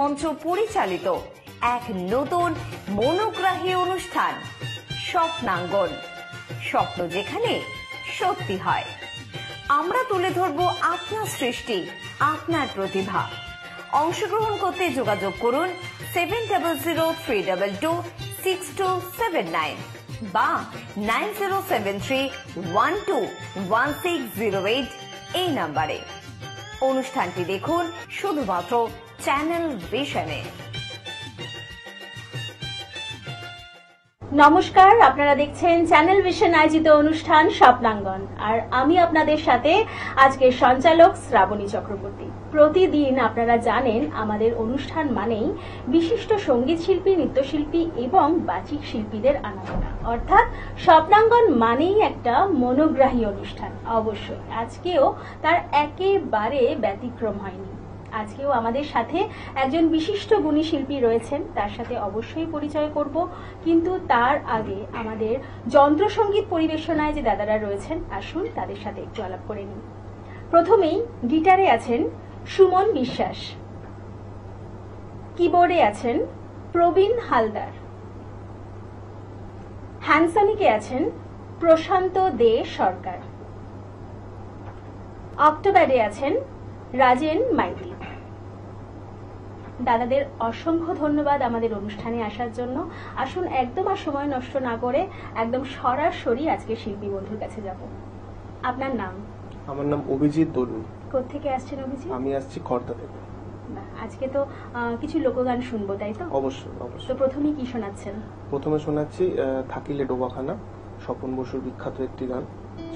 মঞ্চ পরিচালিত এক নতুন মনোগ্রাহী অনুষ্ঠান স্বপ্নাঙ্গন। স্বপ্ন যেখানে সত্যি হয়। আমরা তুলে ধরব আপনার সৃষ্টি, আপনার প্রতিভা। অংশগ্রহণ করতে যোগাযোগ করুন 7003226279 বা 9073121608 এই নাম্বারে। অনুষ্ঠানটি দেখুন শুধুমাত্র চ্যানেল ভিশনে। নমস্কার, আপনারা দেখছেন চ্যানেল ভিশন আয়োজিত অনুষ্ঠান স্বপ্নাঙ্গন, আর আমি আপনাদের সাথে আজকের সঞ্চালক শ্রাবণী চক্রবর্তী। প্রতিদিন আপনারা জানেন আমাদের অনুষ্ঠান মানেই বিশিষ্ট সঙ্গীত শিল্পী, নৃত্যশিল্পী এবং বাচিক শিল্পীদের আনাগোনা, অর্থাৎ স্বপ্নাঙ্গন মানেই একটা মনোগ্রাহী অনুষ্ঠান। অবশ্যই আজকেও তার একেবারে ব্যতিক্রম হয়নি। আজকেও আমাদের সাথে একজন বিশিষ্ট গুণী শিল্পী রয়েছেন, তার সাথে অবশ্যই পরিচয় করব। কিন্তু তার আগে আমাদের যন্ত্রসঙ্গীত পরিবেশনায় যে দাদারা রয়েছেন, আসুন তাদের সাথে একটু আলাপ করে নিই। প্রথমেই গিটারে আছেন সুমন বিশ্বাস, কিবোর্ডে আছেন প্রবীণ হালদার, হ্যান্ডসনিকে আছেন প্রশান্ত দে সরকার, অক্টোব্যাডে আছেন রাজেন মাইতি। দাদাদের অসংখ্য ধন্যবাদ আমাদের অনুষ্ঠানে আসার জন্য। আসুন একদম আর সময় নষ্ট না করে একদম সরাসরি আজকে শিল্পী বন্ধুর কাছে যাব। আপনার নাম? আমার নাম অভিজিৎ দলু। কোত্থেকে আসছেন অভিজিৎ? আমি আসছি খর্দা থেকে। আজকে তো কিছু লোকগান শুনবো, তাই তো? অবশ্যই অবশ্যই। তো প্রথমেই কি শোনাচ্ছেন? প্রথমে শোনাচ্ছি থাকিলে ডোবাখানা, স্বপন বসুর বিখ্যাত একটি গান।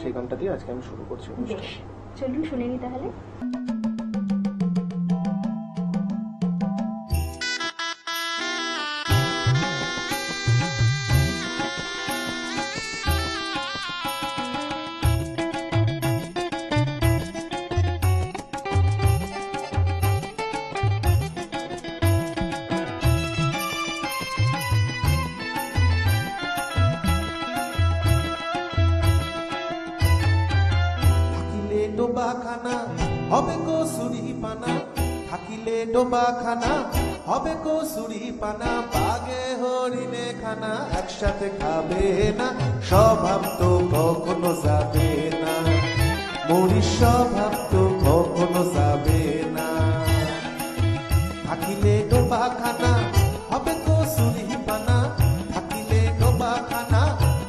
সেই গানটা দিয়ে আজকে আমি শুরু করছি। বেশ, চলুন শুনে নি তাহলে। ডোবাখানা হবে কসুরি পানা, থাকিলে ডোবাখানা হবে কসুরি পানা, বাগে হরিণে খানা একসাথে খাবে না, স্বভাব তো কখনো যাবে না, মরির স্বভাব তো কখনো যাবে না। থাকিলে ডোবাখানা হবে কসুরি পানা, থাকিলে ডোবাখানা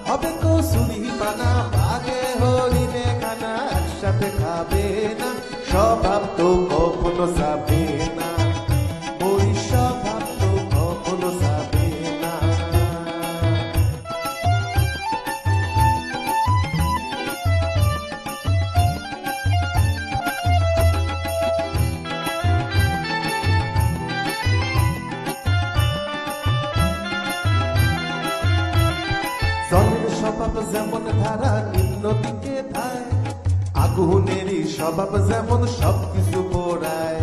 হবে কসুরি পানা, বাগে হরিণে খানা একসাথে খাবে না, স্বভাব তো কখনো যাবে না, ওই স্বভাব তো কখনো যাবে না। জলের স্বভাব যেমন ধারা নিম্ন দিকে ধায়, আগুনেরই স্বভাব যেমন সবকিছু পোড়ায়।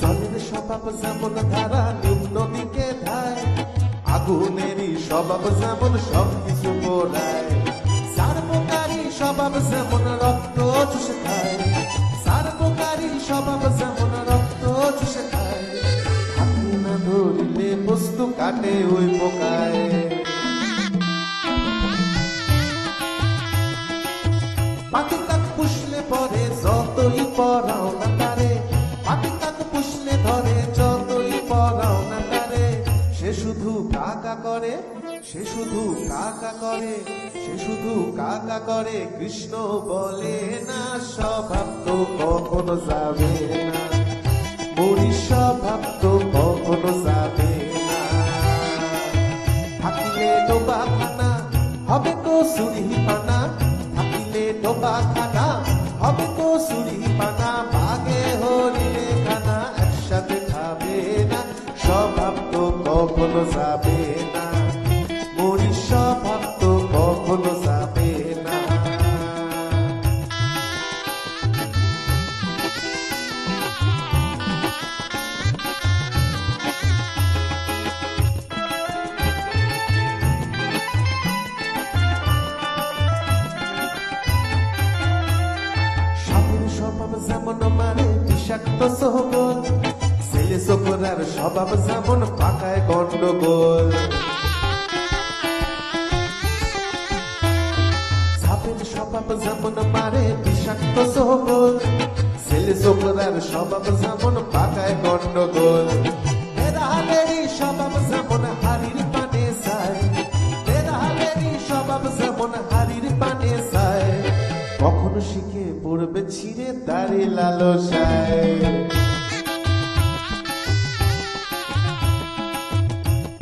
জলের স্বভাব যেমন ধারা নিম্ন দিকে ধায়, আগুনেরই স্বভাব যেমন সবকিছু পোড়ায়। সার্বকারী স্বভাব যেমন রক্ত চুষে খায়, সার্বকারী স্বভাব যেমন রক্ত চুষে খায়, হাতে না ধরিলে বস্তু কাটে ওই পোকায়। পাতি তাক পুষলে পরে যতই পরাও না তারে, পাতি তাক পুষলে ধরে যতই পরাও না তারে, সে শুধু কাকা করে, সে শুধু কাকা করে, সে শুধু কাকা করে, কৃষ্ণ বলে না, স্বভাব তো কখনো যাবে না, মরির স্বভাব তো কখনো যাবে না। থাকিলে ডোবাখানা হবে কসুরি পানা, থাকিলে ডোবাখানা হবে কসুরি পানা, বাগে হরিণে খানা একসাথে খাবে না, স্বভাব তো কখনো যাবে না, মরির স্বভাব তো কখনো যাবে না। যেমন মারে বিষাক্ত সোহবল, ছেলে ছোকরার স্বভাব যেমন পাকায় গন্ডগোল। সাপের স্বভাব যেমন মারে বিষাক্ত সোহবল, ছেলে ছোকরার স্বভাব যেমন পাকায় গন্ডগোল। বেড়ালেরই স্বভাব যেমন হাড়ির পানে যায়, বেড়ালেরই স্বভাব যেমন হাড়ির পানে যায়, কখনো শিখে পড়বে ছিঁড়ে তারে লালসায়।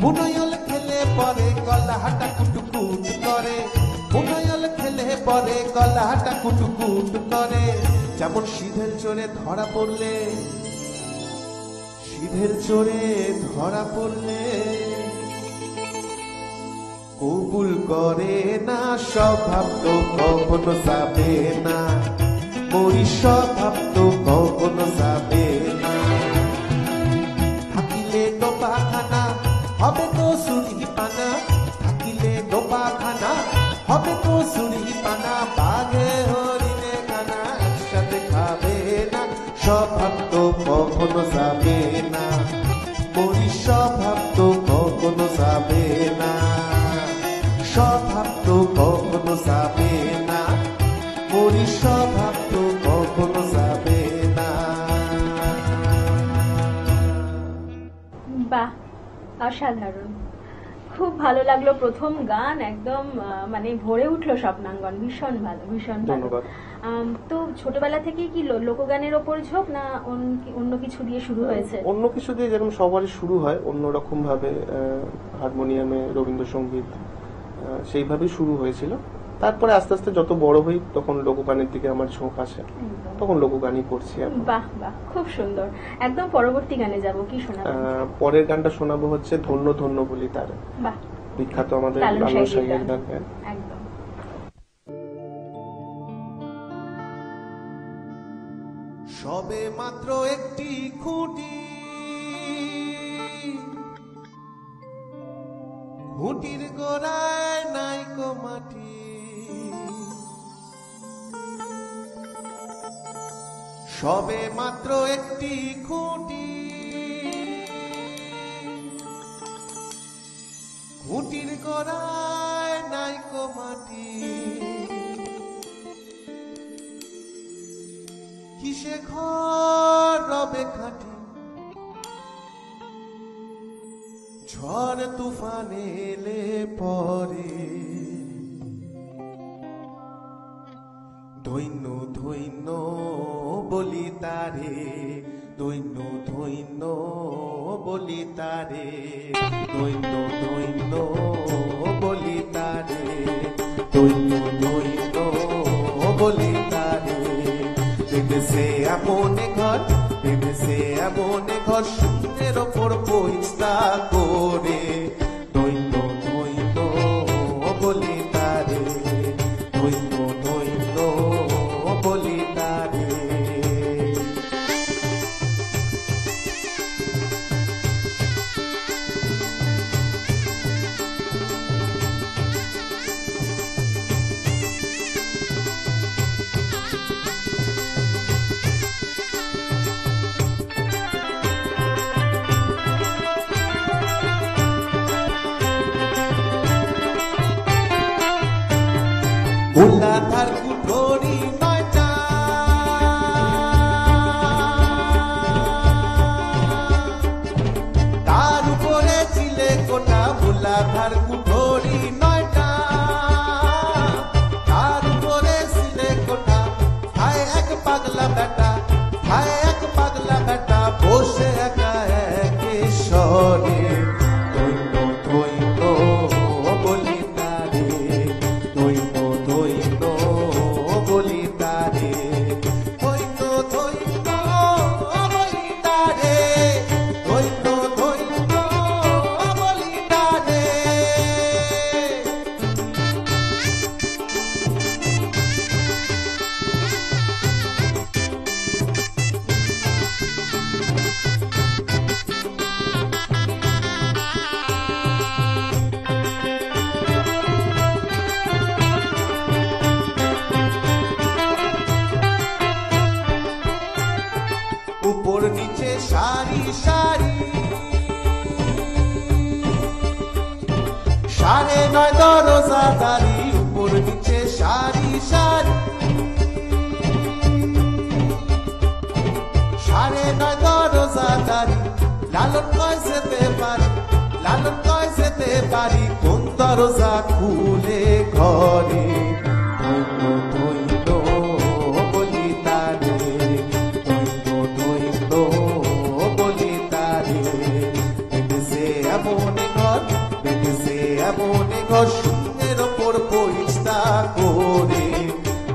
বুনয়ল খেলে পরে গলা হাঁটা কুটুকুট করে, বুনয়ল খেলে পরে গলা হাঁটা কুটুকুট করে। যেমন সিধের চোরে ধরা পড়লে, সিধের চোরে ধরা পড়লে কবুল করে না, স্বভাব তো কখনো যাবে না, ওই স্বভাব তো কখনো যাবে না। থাকিলে ডোবাখানা হবে তো সুরি পানা, থাকিলে ডোবাখানা হবে তো সুরি পানা। বাঘে হরিণে খানা একসাথে খাবে না, স্বভাব তো কখনো যাবে না, ওই স্বভাব তো কখনো যাবে না, স্বভাব তো কখনো যাবে না, ওই স্বভাব তো কখনো যাবে না। বাহ, অসাধারণ, খুব ভালো লাগলো। প্রথম গান একদম মানে ভরে উঠলো স্বপ্নাঙ্গন, ভীষণ ভালো, ভীষণ ভালো। ধন্যবাদ। তো ছোটবেলা থেকেই কি লোকগানের ওপর ঝোঁক, না অন্য কিছু দিয়ে শুরু হয়েছে? অন্য কিছু দিয়ে যেরকম সবারই শুরু হয়, অন্যরকম ভাবে হারমোনিয়ামে রবীন্দ্রসঙ্গীত সেইভাবেই শুরু হয়েছিল। তারপরে আস্তে আস্তে যত বড় হই তখন লোকগানের দিকে আমার ঝোঁক আসে, তখন লোকগানই করছি এখন। বাহ বাহ, খুব সুন্দর। একদম পরবর্তী গানে যাব, কি শোনাবেন? পরের গানটা শোনাবো হচ্ছে ধন্য ধন্য বলি তারে, বাহ, বিখ্যাত আমাদের লালন লালন সাঁইয়ের সাঁইয়ের গান। একদম। সবে মাত্র একটি খুঁটি, খুঁটির গোড়ায় নাইকো মাটি, সবে মাত্র একটি খুঁটি, খুঁটির গোড়ায় নাইকো মাটি। কিসে ঘর রবে খাটি, ঝড় তুফান এলে পরে, দৈন্য ধৈন্য বলি তারে, দৈন্য ধৈন্য বলি তারে, দৈন্য ধৈন্য বলি তারে, দৈন্য ধৈন্য বলি তারে। ভেবেছে এমন ঘর, ভেবেছে এমন ঘর, শূন্যের ওপর পরিস্তা করে, দৈন্য ধৈন্য বলি তারে, দৈন্য ধৈন্য বলি তারে। উল্লাধার কুঠোরি নয়টা, তার উপরে ছিলে কোটা। উল্লাধার কুঠোরি নয়টা, তার উপরে ছিলে কোটা। হায় এক পাগলা বেটা, হায় এক পাগলা বেটা, বসে একা একেশ্বরে, দৈন্য ধৈন্য বলি তারে, দৈন্য ধৈন্য বলি তারে, দৈন্য ধৈন্য বলি তারে, দৈন্য ধৈন্য বলি তারে। উপর নিচে সারি সারি 9:30 দরজাদারি উপর নিচে সারি সারি 9:30 দরজাদারি লালন কয় যেতে পারি লালন কয় যেতে পারি কোন দরজা খুলে ঘরে ধৈন্য ধৈন্য বলি তারে ধৈন্য ধৈন্য বলি তারে বেঁধেছে এমন ঘর বেঁধেছে এমন ঘর শূন্যের ওপর পরিষ্টা করে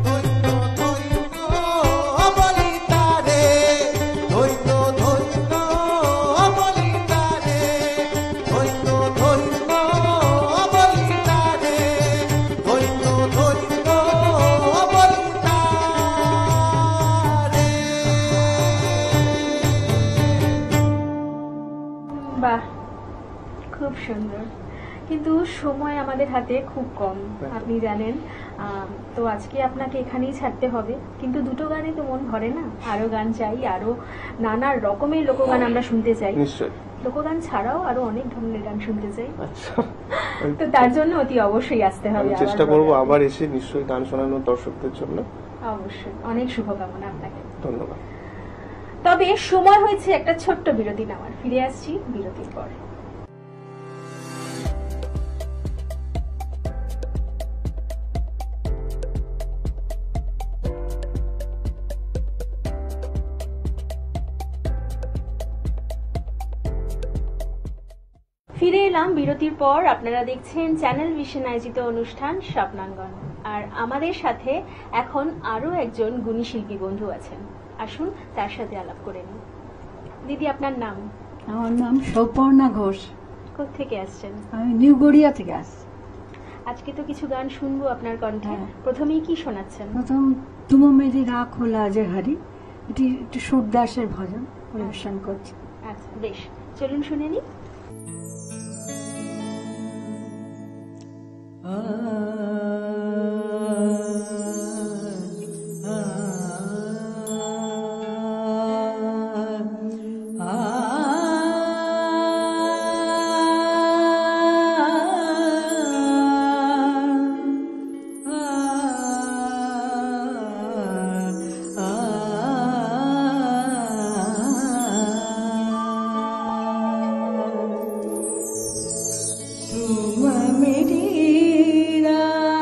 ধৈন্য ধৈন্য বলি তারে ধৈন্য ধৈন্য বলি তারে ধৈন্য ধৈন্য বলি তারে ধৈন্য ধৈন্য বলি তারে। বাহ, খুব সুন্দর। কিন্তু সময় আমাদের হাতে খুব কম, আপনি জানেন। তো আজকে আপনাকে এখানেই ছাড়তে হবে, কিন্তু দুটো গানে তো মন ভরে না, আরো গান চাই, আরো নানা রকমের লোকগান আমরা শুনতে চাই। নিশ্চয়ই। লোকগান ছাড়াও আরো অনেক ধরনের গান শুনতে চাই। আচ্ছা, তো তার জন্য অতি অবশ্যই আসতে হবে। আমি চেষ্টা করব আবার এসে নিশ্চয়ই গান শোনানোর দর্শকদের জন্য। অবশ্যই, অনেক শুভকামনা আপনাকে। ধন্যবাদ। তবে সময় হয়েছে একটা ছোট্ট বিরতি নেওয়ার। ফিরে আসছি বিরতির পর। ফিরে এলাম বিরতির পর। আপনারা দেখছেন চ্যানেল ভিশন আয়োজিত অনুষ্ঠান স্বপ্নাঙ্গন, আর আমাদের সাথে এখন আরো একজন গুণী শিল্পী বন্ধু আছেন। আসুন তার সাথে আলাপ করে নিই। দিদি, আপনার নাম? আমার নাম সৌপর্ণা ঘোষ। কোত্থেকে আসছেন? আমি নিউ গড়িয়া থেকে আসছি। আজকে তো কিছু গান শুনবো আপনার কণ্ঠে। হ্যাঁ। প্রথমেই কি শোনাচ্ছেন? প্রথম তুম মেরি রাখ হলা যে হারি, এটি একটু সুরদাসের ভজন পরিবেশন করছি। আচ্ছা, বেশ, চলুন শুনে নিই। तुम मेरी राह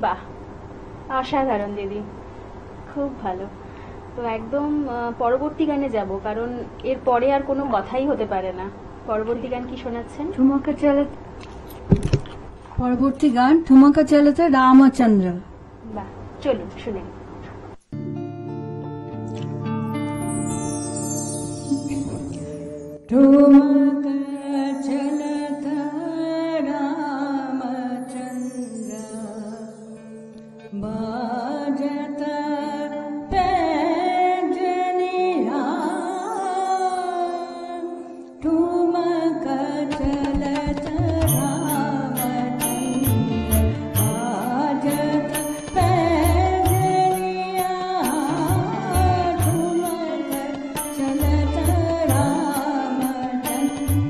বাহ, অসাধারণ দিদি, খুব ভালো। তো একদম পরবর্তী গানে যাব, কারণ এর পরে আর কোনো কথাই হতে পারে না। পরবর্তী গান কি শোনাচ্ছেন? ঠুমকা চালাতে, পরবর্তী গান ঠুমকা চালাতে রামচন্দ্র। বাহ, চলুন শুনে। ঠুমকা চালাতে রামচন্দ্র, বাজতা पैंजनिया, ठुमका चलत रामचंद्र, बाजत पैंजनिया, ठुमका चलत रामचंद्र।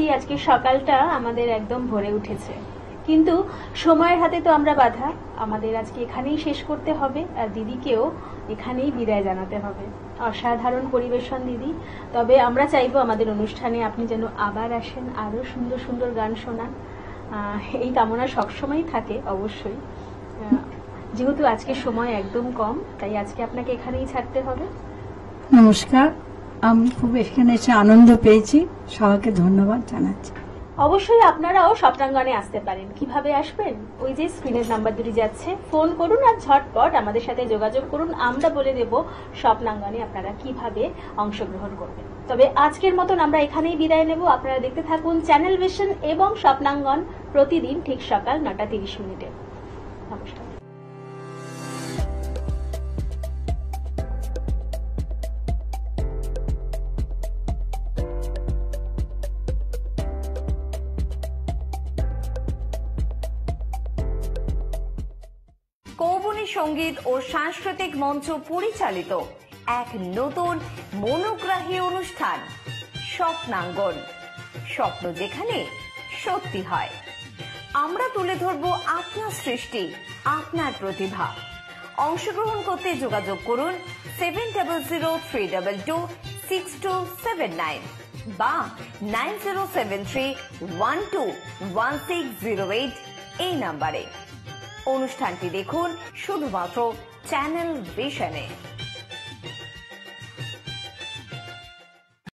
করেই আজকে সকালটা আমাদের একদম ভরে উঠেছে, কিন্তু সময়ের হাতে তো আমরা বাধা। আমাদের আজকে এখানেই শেষ করতে হবে, আর দিদিকেও এখানেই বিদায় জানাতে হবে। অসাধারণ পরিবেশন দিদি, তবে আমরা চাইবো আমাদের অনুষ্ঠানে আপনি যেন আবার আসেন, আরো সুন্দর সুন্দর গান শোনান। এই কামনা সবসময় থাকে অবশ্যই। যেহেতু আজকে সময় একদম কম, তাই আজকে আপনাকে এখানেই ছাড়তে হবে। নমস্কার, আমি খুব এখানে এসে আনন্দ পেয়েছি, সবাইকে ধন্যবাদ জানাচ্ছি। অবশ্যই আপনারাও স্বপ্নাঙ্গনে আসতে পারেন। কিভাবে আসবেন? ওই যে স্ক্রিনের নাম্বার দুটি যাচ্ছে, ফোন করুন আর ঝটপট আমাদের সাথে যোগাযোগ করুন। আমরা বলে দেব স্বপ্নাঙ্গনে আপনারা কিভাবে অংশগ্রহণ করবেন। তবে আজকের মতন আমরা এখানেই বিদায় নেব। আপনারা দেখতে থাকুন চ্যানেল ভিশন এবং স্বপ্নাঙ্গন, প্রতিদিন ঠিক সকাল 9:30। নমস্কার। কৌবনী সঙ্গীত ও সাংস্কৃতিক মঞ্চ পরিচালিত এক নতুন মনোগ্রাহী অনুষ্ঠান স্বপ্নাঙ্গন। স্বপ্ন যেখানে সত্যি হয়। আমরা তুলে ধরব আপনার সৃষ্টি, আপনার প্রতিভা। অংশগ্রহণ করতে যোগাযোগ করুন 7003226279 বা 9073121608 এই নাম্বারে। অনুষ্ঠানটি দেখুন শুধুমাত্র চ্যানেল ভিশনে।